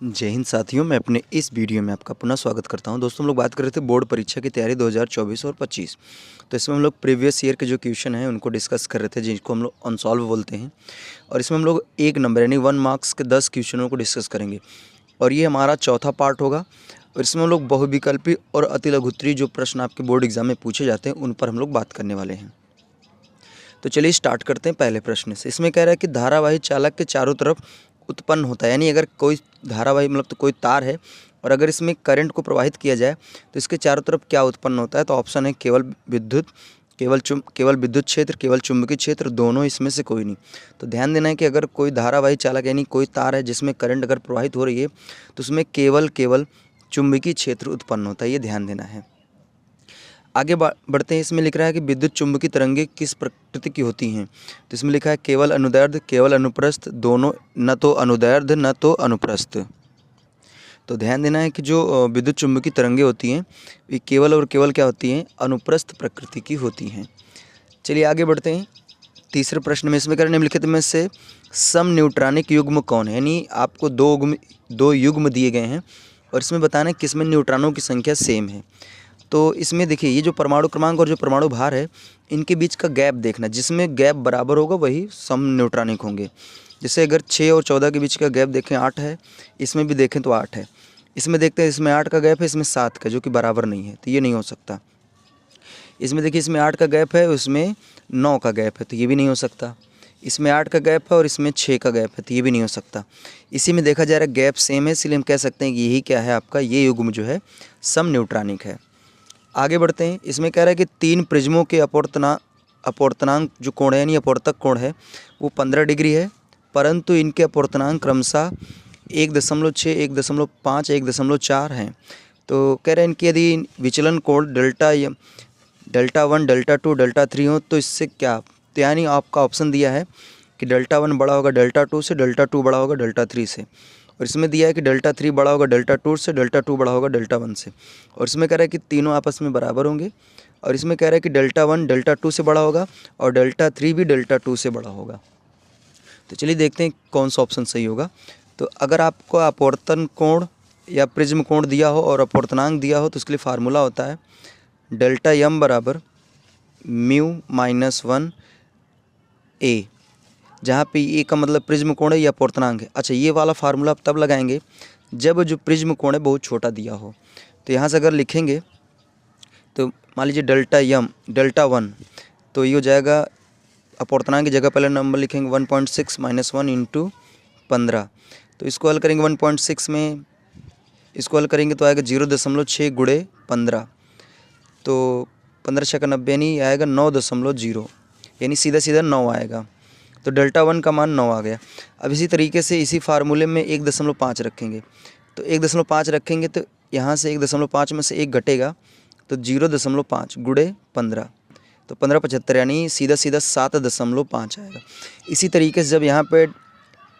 जय हिंद साथियों, मैं अपने इस वीडियो में आपका पुनः स्वागत करता हूं। दोस्तों, हम लोग बात कर रहे थे बोर्ड परीक्षा की तैयारी 2024 और 25। तो इसमें हम लोग प्रीवियस ईयर के जो क्वेश्चन हैं उनको डिस्कस कर रहे थे, जिनको हम लोग अनसॉल्व बोलते हैं। और इसमें हम लोग 1 नंबर यानी 1 मार्क्स के 10 क्वेश्चनों को डिस्कस करेंगे और ये हमारा चौथा पार्ट होगा। और इसमें हम लोग बहुविकल्पी और अतिलघुत्तरीय जो प्रश्न आपके बोर्ड एग्जाम में पूछे जाते हैं उन पर हम लोग बात करने वाले हैं। तो चलिए स्टार्ट करते हैं पहले प्रश्न से। इसमें कह रहा है कि धारावाही चालक के चारों तरफ उत्पन्न होता है, यानी अगर कोई धारावाही मतलब तो कोई तार है और अगर इसमें करंट को प्रवाहित किया जाए तो इसके चारों तरफ क्या उत्पन्न होता है। तो ऑप्शन है केवल विद्युत, केवल विद्युत क्षेत्र, केवल चुंबकीय क्षेत्र, दोनों इसमें से कोई नहीं। तो ध्यान देना है कि अगर कोई धारावाही चालक यानी कोई तार है जिसमें करंट अगर प्रवाहित हो रही है तो उसमें केवल चुंबकीय क्षेत्र उत्पन्न होता है, ये ध्यान देना है। आगे बढ़ते हैं। इसमें लिख रहा है कि विद्युत चुंबकीय तरंगें किस प्रकृति की होती हैं। तो इसमें लिखा है केवल अनुदैर्ध्य, केवल अनुप्रस्थ, दोनों, न तो अनुदैर्ध्य न तो अनुप्रस्थ। तो ध्यान देना है कि जो विद्युत चुंबकीय तरंगें होती हैं ये केवल और केवल क्या होती हैं, अनुप्रस्थ प्रकृति की होती हैं। चलिए आगे बढ़ते हैं। तीसरे प्रश्न में इसमें करें निम्नलिखित में से समन्यूट्रॉनिक युग्म कौन है। यानी आपको दो युग्म दिए गए हैं और इसमें बताना है किसमें न्यूट्रॉनों की संख्या सेम है। तो इसमें देखिए ये जो परमाणु क्रमांक और जो परमाणु भार है इनके बीच का गैप देखना, जिसमें गैप बराबर होगा वही सम न्यूट्रॉनिक होंगे। जैसे अगर 6 और 14 के बीच का गैप देखें 8 है, इसमें भी देखें तो 8 है। इसमें देखते हैं इसमें 8 का गैप है, इसमें 7 का, जो कि बराबर नहीं है, तो ये नहीं हो सकता। इसमें देखिए इसमें 8 का गैप है, उसमें 9 का गैप है, तो ये भी नहीं हो सकता। इसमें 8 का गैप है और इसमें 6 का गैप है, तो ये भी नहीं हो सकता। इसी में देखा जा रहा है गैप सेम है, इसलिए हम कह सकते हैं कि यही क्या है, आपका ये युग्म जो है सम न्यूट्रॉनिक है। आगे बढ़ते हैं। इसमें कह रहा है कि 3 प्रिज्मों के अपवर्तनांक जो कोण है यानी अपवर्तक कोण है वो 15 डिग्री है, परंतु इनके अपवर्तनांक क्रमशः 1.6, 1.5, 1.4 हैं। तो कह रहे हैं इनकी यदि विचलन कोण डेल्टा 1, डेल्टा 2, डेल्टा 3 हो तो इससे क्या, तो यानी आपका ऑप्शन दिया है कि डेल्टा 1 बड़ा होगा डेल्टा 2 से, डेल्टा 2 बड़ा होगा डेल्टा 3 से, और इसमें दिया है कि डेल्टा 3 बड़ा होगा डेल्टा 2 से, डेल्टा 2 बड़ा होगा डेल्टा 1 से, और इसमें कह रहा है कि तीनों आपस में बराबर होंगे, और इसमें कह रहा है कि डेल्टा 1 डेल्टा 2 से बड़ा होगा और डेल्टा 3 भी डेल्टा 2 से बड़ा होगा। तो चलिए देखते हैं कौन सा ऑप्शन सही होगा। तो अगर आपको अपवर्तन कोण या प्रिज्म कोण दिया हो और अपवर्तनांक दिया हो तो उसके लिए फार्मूला होता है डेल्टा m बराबर μ-1 a, जहाँ पे ए का मतलब प्रिज्म कोण है या अपवर्तनांक है। अच्छा, ये वाला फार्मूला आप तब लगाएंगे जब जो प्रिज्म कोण है बहुत छोटा दिया हो। तो यहाँ से अगर लिखेंगे तो मान लीजिए डेल्टा 1, तो ये हो जाएगा अपवर्तनांक की जगह पहले नंबर लिखेंगे 1.6 - 1 × 15। तो इसको हल करेंगे 1.6 में, इसको हल करेंगे तो आएगा 0.6 × 15, तो 15×6 = 90, यानी आएगा 9.0, यानी सीधा सीधा 9 आएगा। तो डेल्टा 1 का मान 9 आ गया। अब इसी तरीके से इसी फार्मूले में 1.5 रखेंगे, तो 1.5 रखेंगे तो यहाँ से 1.5 में से 1 घटेगा तो 0.5 × 15, तो 15×75 यानी सीधा सीधा 7.5 आएगा। इसी तरीके से जब यहाँ पे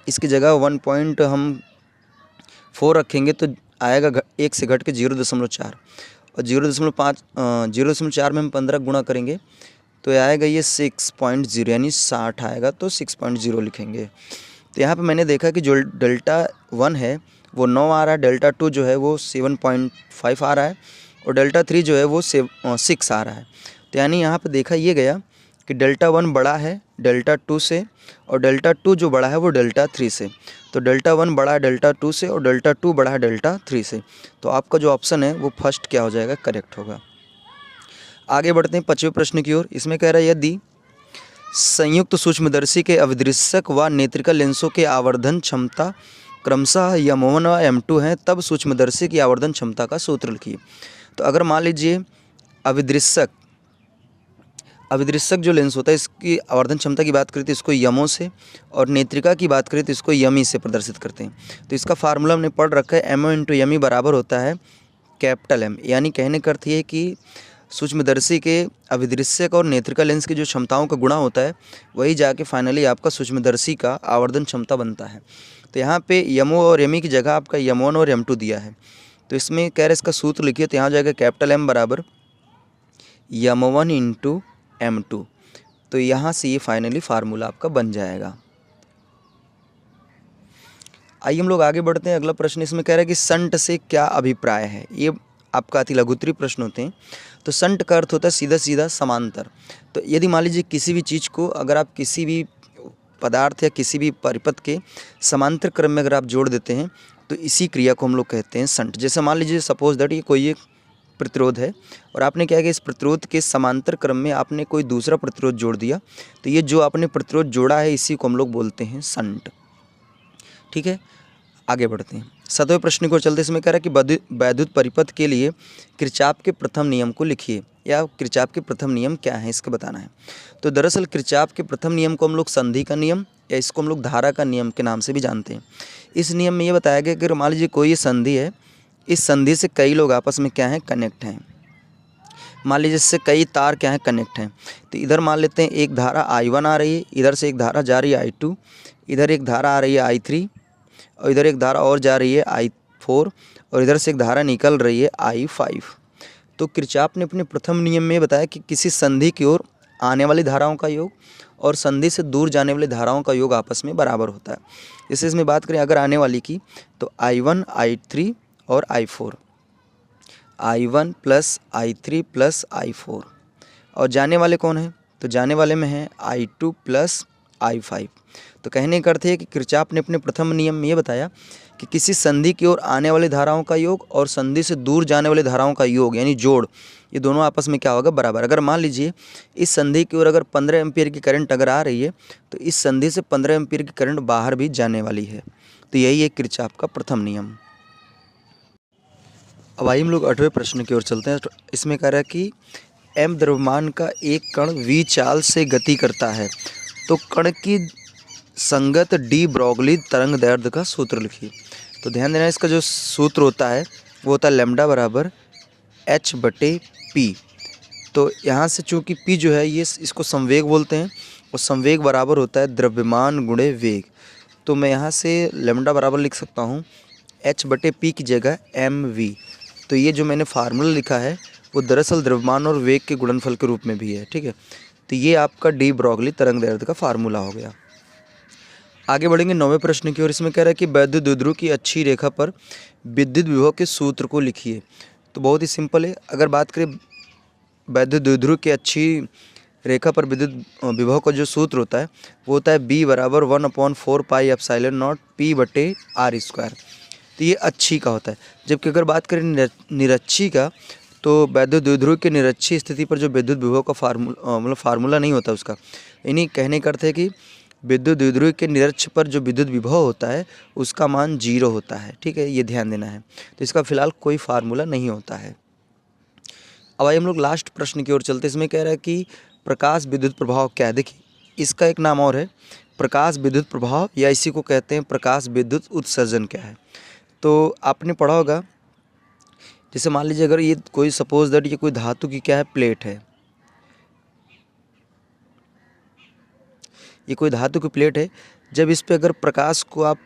इसकी जगह 1.4 रखेंगे तो आएगा 1 से घट के 0.4, और 0.4 में हम 15 गुणा करेंगे तो आएगा ये 6.0 यानी 60 आएगा, तो 6.0 लिखेंगे। तो यहाँ पे मैंने देखा कि जो डेल्टा 1 है वो 9 आ रहा है, डेल्टा 2 जो है वो 7.5 आ रहा है, और डेल्टा 3 जो है वो 6 आ रहा है। तो यानी यहाँ पे देखा ये गया कि डेल्टा 1 बड़ा है डेल्टा 2 से, और डेल्टा 2 जो बड़ा है वो डेल्टा 3 से। तो डेल्टा 1 बड़ा है डेल्टा 2 से और डेल्टा 2 बड़ा है डेल्टा 3 से। तो आपका जो ऑप्शन है वो फर्स्ट क्या हो जाएगा, करेक्ट होगा। आगे बढ़ते हैं 5वें प्रश्न की ओर। इसमें कह रहा है यदि संयुक्त सूक्ष्मदर्शी के अभिदृश्यक व नेत्रिका लेंसों के आवर्धन क्षमता क्रमशः m1 व m2 हैं तब सूक्ष्मदर्शी की आवर्धन क्षमता का सूत्र लिखिए। तो अगर मान लीजिए अभिदृश्यक जो लेंस होता है इसकी आवर्धन क्षमता की बात करें तो इसको यमों से, और नेत्रिका की बात करें तो इसको यमी से प्रदर्शित करते हैं। तो इसका फार्मूला हमने पढ़ रखा है MO × यमी बराबर होता है कैपिटल M, यानी कहने का अर्थ ये है कि सूक्ष्मदर्शी के अभिदृश्यक और नेत्रिका लेंस की जो क्षमताओं का गुणा होता है वही जाके फाइनली आपका सूक्ष्मदर्शी का आवर्धन क्षमता बनता है। तो यहाँ पे यमो और यमी की जगह आपका M1 और M2 दिया है, तो इसमें कह रहे इसका सूत्र लिखिए, तो यहाँ जाएगा कैपिटल M बराबर M1 × M2। तो यहाँ से ये फाइनली फार्मूला आपका बन जाएगा। आइए हम लोग आगे बढ़ते हैं। अगला प्रश्न इसमें कह रहा है कि संट से क्या अभिप्राय है। ये आपका अति लघुत्तरीय प्रश्न होते हैं। तो संट का अर्थ होता है सीधा सीधा समांतर। तो यदि मान लीजिए किसी भी चीज़ को अगर आप किसी भी पदार्थ या किसी भी परिपथ के समांतर क्रम में अगर आप जोड़ देते हैं तो इसी क्रिया को हम लोग कहते हैं संट। जैसे मान लीजिए सपोज दैट ये कोई एक प्रतिरोध है और आपने क्या किया, इस प्रतिरोध के समांतर क्रम में आपने कोई दूसरा प्रतिरोध जोड़ दिया, तो ये जो आपने प्रतिरोध जोड़ा है इसी को हम लोग बोलते हैं संट। ठीक है, आगे बढ़ते हैं। 7वें प्रश्न को चलते इसमें कह रहा है कि वैद्युत परिपथ के लिए किरचॉफ के प्रथम नियम को लिखिए, या किरचॉफ के प्रथम नियम क्या है इसका बताना है। तो दरअसल किरचॉफ के प्रथम नियम को हम लोग संधि का नियम या इसको हम लोग धारा का नियम के नाम से भी जानते हैं। इस नियम में ये बताया गया कि मान लीजिए कोई ये संधि है, इस संधि से कई लोग आपस में क्या हैं, कनेक्ट हैं। मान लीजिए इससे कई तार क्या हैं, कनेक्ट हैं। तो इधर मान लेते हैं एक धारा I1 आ रही है, इधर से एक धारा जा रही है I2, इधर एक धारा आ रही है I3 और इधर एक धारा और जा रही है I4 और इधर से एक धारा निकल रही है I5। तो किरचॉफ ने अपने प्रथम नियम में बताया कि किसी संधि की ओर आने वाली धाराओं का योग और संधि से दूर जाने वाली धाराओं का योग आपस में बराबर होता है। जैसे इसमें बात करें अगर आने वाली की, तो I1 I3 और I4, I1 plus I3 plus I4, और जाने वाले कौन है, तो जाने वाले में है I2 प्लस I5। तो कहने का अर्थ है कि किरचॉफ ने अपने प्रथम नियम में ये बताया कि किसी संधि की ओर आने वाली धाराओं का योग और संधि से दूर जाने वाली धाराओं का योग यानी जोड़, ये दोनों आपस में क्या होगा, बराबर। अगर मान लीजिए इस संधि की ओर अगर 15 एम्पीयर की करंट अगर आ रही है तो इस संधि से 15 एम्पीयर की करंट बाहर भी जाने वाली है। तो यही है किरचॉफ का प्रथम नियम। अब आइए हम लोग 8वें प्रश्न की ओर चलते हैं। तो इसमें कह रहा है कि m द्रव्यमान का एक कण v चाल से गति करता है, तो कण की संगत डी ब्रोगली तरंग दैर्ध्य का सूत्र लिखिए। तो ध्यान देना, इसका जो सूत्र होता है वो होता है लैम्डा बराबर h/p। तो यहाँ से चूँकि p जो है ये इसको संवेग बोलते हैं और संवेग बराबर होता है द्रव्यमान गुणे वेग। तो मैं यहाँ से लैम्डा बराबर लिख सकता हूँ h/p की जगह mv। तो ये जो मैंने फार्मूला लिखा है वो दरअसल द्रव्यमान और वेग के गुणनफल के रूप में भी है। ठीक है, तो ये आपका डी ब्रोगली तरंग दैर्ध्य का फार्मूला हो गया। आगे बढ़ेंगे 9वें प्रश्न की ओर। इसमें कह रहा है कि वैद्युत द्विध्रुव की अच्छी रेखा पर विद्युत विभव के सूत्र को लिखिए। तो बहुत ही सिंपल है। अगर बात करें वैद्युत द्विध्रुव की अच्छी रेखा पर विद्युत विभव का जो सूत्र होता है वो होता है B बराबर 1/4 पाई एप्सिलॉन नॉट P/r²। तो ये अच्छी का होता है। जबकि अगर बात करें निरक्षी का, तो वैद्युत द्विध्रुव के निरक्षी स्थिति पर जो विद्युत विभव का फार्मूला नहीं होता उसका, यानी कहने का अर्थ है कि विद्युत द्विध्रुव के निरक्ष पर जो विद्युत विभव होता है उसका मान 0 होता है। ठीक है, ये ध्यान देना है। तो इसका फिलहाल कोई फार्मूला नहीं होता है। अब आइए हम लोग लास्ट प्रश्न की ओर चलते हैं। इसमें कह रहा है कि प्रकाश विद्युत प्रभाव क्या है। देखिए, इसका एक नाम और है प्रकाश विद्युत प्रभाव, या इसी को कहते हैं प्रकाश विद्युत उत्सर्जन। क्या है, तो आपने पढ़ा होगा, जैसे मान लीजिए अगर ये कोई सपोज दैट ये कोई धातु की क्या है, प्लेट है, ये कोई धातु की प्लेट है। जब इस पे अगर प्रकाश को आप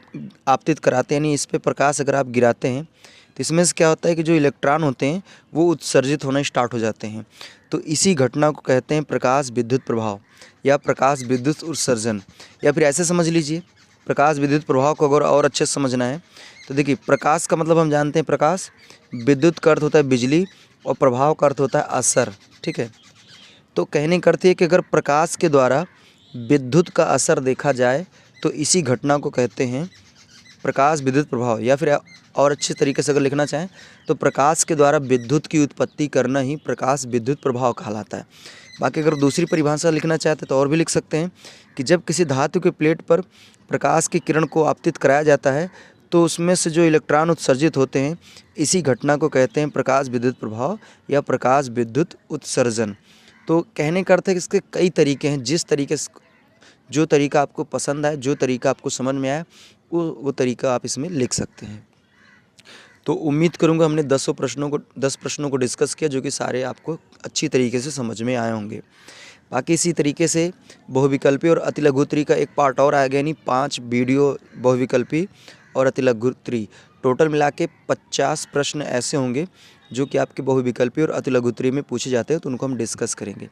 आपतित कराते हैं, यानी इस पे प्रकाश अगर आप गिराते हैं, तो इसमें से क्या होता है कि जो इलेक्ट्रॉन होते हैं वो उत्सर्जित होना स्टार्ट हो जाते हैं। तो इसी घटना को कहते हैं प्रकाश विद्युत प्रभाव या प्रकाश विद्युत उत्सर्जन। या फिर ऐसे समझ लीजिए, प्रकाश विद्युत प्रभाव को अगर और अच्छे से समझना है तो देखिए, प्रकाश का मतलब हम जानते हैं प्रकाश, विद्युत का अर्थ होता है बिजली और प्रभाव का अर्थ होता है असर। ठीक है, तो कहने का अर्थ है कि अगर प्रकाश के द्वारा विद्युत का असर देखा जाए तो इसी घटना को कहते हैं प्रकाश विद्युत प्रभाव। या फिर और अच्छे तरीके से अगर लिखना चाहें तो प्रकाश के द्वारा विद्युत की उत्पत्ति करना ही प्रकाश विद्युत प्रभाव कहलाता है। बाकी अगर दूसरी परिभाषा लिखना चाहते तो और भी लिख सकते हैं कि जब किसी धातु के प्लेट पर प्रकाश की किरण को आपतित कराया जाता है तो उसमें से जो इलेक्ट्रॉन उत्सर्जित होते हैं इसी घटना को कहते हैं प्रकाश विद्युत प्रभाव या प्रकाश विद्युत उत्सर्जन। तो कहने का अर्थ है कि इसके कई तरीके हैं। जिस तरीके से जो तरीका आपको पसंद आए, जो तरीका आपको समझ में आए, वो तरीका आप इसमें लिख सकते हैं। तो उम्मीद करूंगा हमने 10 प्रश्नों को डिस्कस किया, जो कि सारे आपको अच्छी तरीके से समझ में आए होंगे। बाकी इसी तरीके से बहुविकल्पी और अतिलघुत्तरी का एक पार्ट और आएगा, यानी 5 वीडियो बहुविकल्पी और अतिलघुत्तरी, टोटल मिला के 50 प्रश्न ऐसे होंगे जो कि आपके बहुविकल्पी और अतिलघुत्तरी में पूछे जाते हैं, तो उनको हम डिस्कस करेंगे।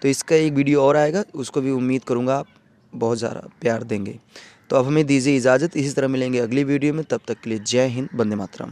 तो इसका एक वीडियो और आएगा, उसको भी उम्मीद करूँगा आप बहुत ज़्यादा प्यार देंगे। तो तो अब हमें दीजिए इजाज़त, इसी तरह मिलेंगे अगली वीडियो में, तब तक के लिए जय हिंद, वंदे मातरम।